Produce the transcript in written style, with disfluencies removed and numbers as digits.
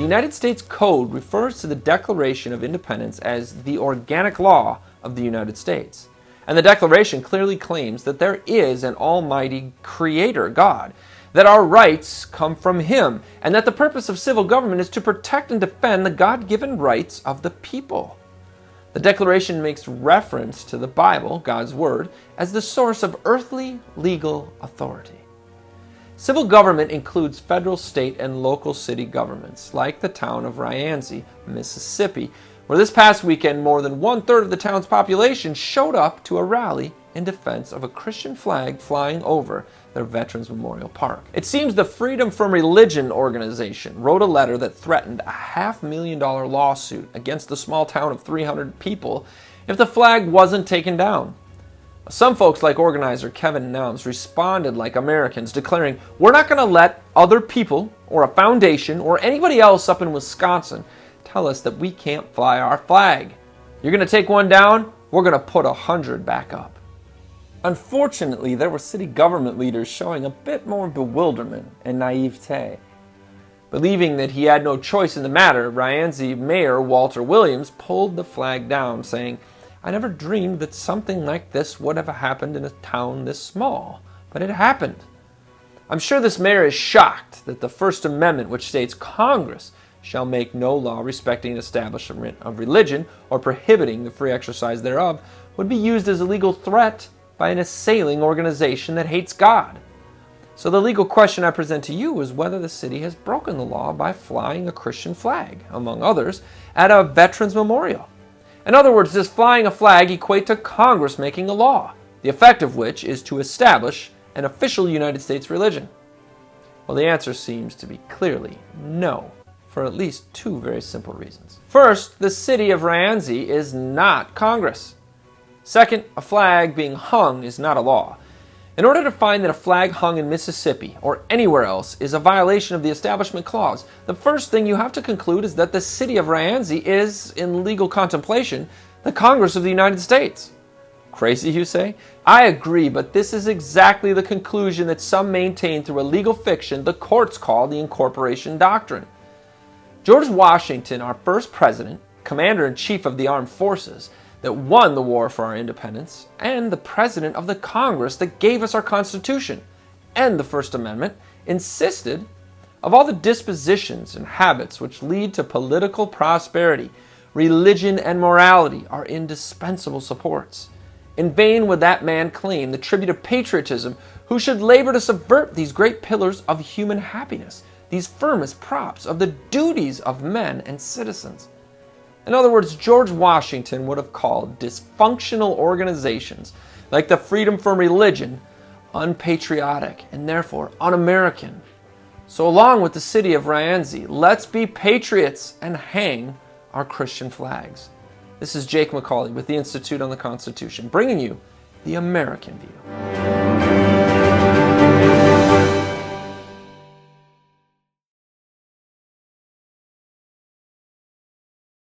United States Code refers to the Declaration of Independence as the organic law of the United States. And the Declaration clearly claims that there is an almighty creator, God, that our rights come from Him, and that the purpose of civil government is to protect and defend the God-given rights of the people. The Declaration makes reference to the Bible, God's Word, as the source of earthly legal authority. Civil government includes federal, state, and local city governments, like the town of Rienzi, Mississippi, where this past weekend more than 1/3 of the town's population showed up to a rally in defense of a Christian flag flying over their Veterans Memorial Park. It seems the Freedom from Religion organization wrote a letter that threatened a $500,000 lawsuit against the small town of 300 people if the flag wasn't taken down. Some folks, like organizer Kevin Nouns, responded like Americans, declaring, "We're not going to let other people or a foundation or anybody else up in Wisconsin tell us that we can't fly our flag. You're going to take one down, we're going to put 100 back up." Unfortunately, there were city government leaders showing a bit more bewilderment and naivete. Believing that he had no choice in the matter, Rienzi Mayor Walter Williams pulled the flag down, saying, "I never dreamed that something like this would have happened in a town this small, but it happened." I'm sure this mayor is shocked that the First Amendment, which states Congress shall make no law respecting establishment of religion or prohibiting the free exercise thereof, would be used as a legal threat by an assailing organization that hates God. So the legal question I present to you is whether the city has broken the law by flying a Christian flag, among others, at a veterans memorial. In other words, does flying a flag equate to Congress making a law, the effect of which is to establish an official United States religion? Well, the answer seems to be clearly no, for at least two very simple reasons. First, the city of Rienzi is not Congress. Second, a flag being hung is not a law. In order to find that a flag hung in Mississippi or anywhere else is a violation of the Establishment Clause, the first thing you have to conclude is that the city of Rienzi is, in legal contemplation, the Congress of the United States. Crazy, you say? I agree, but this is exactly the conclusion that some maintain through a legal fiction the courts call the incorporation doctrine. George Washington, our first president, commander-in-chief of the armed forces, that won the war for our independence, and the president of the Congress that gave us our Constitution and the First Amendment, insisted of all the dispositions and habits which lead to political prosperity, religion and morality are indispensable supports. In vain would that man claim the tribute of patriotism who should labor to subvert these great pillars of human happiness, these firmest props of the duties of men and citizens. In other words, George Washington would have called dysfunctional organizations like the Freedom from Religion unpatriotic and therefore un-American. So along with the city of Rienzi, let's be patriots and hang our Christian flags. This is Jake MacAulay with the Institute on the Constitution, bringing you the American View.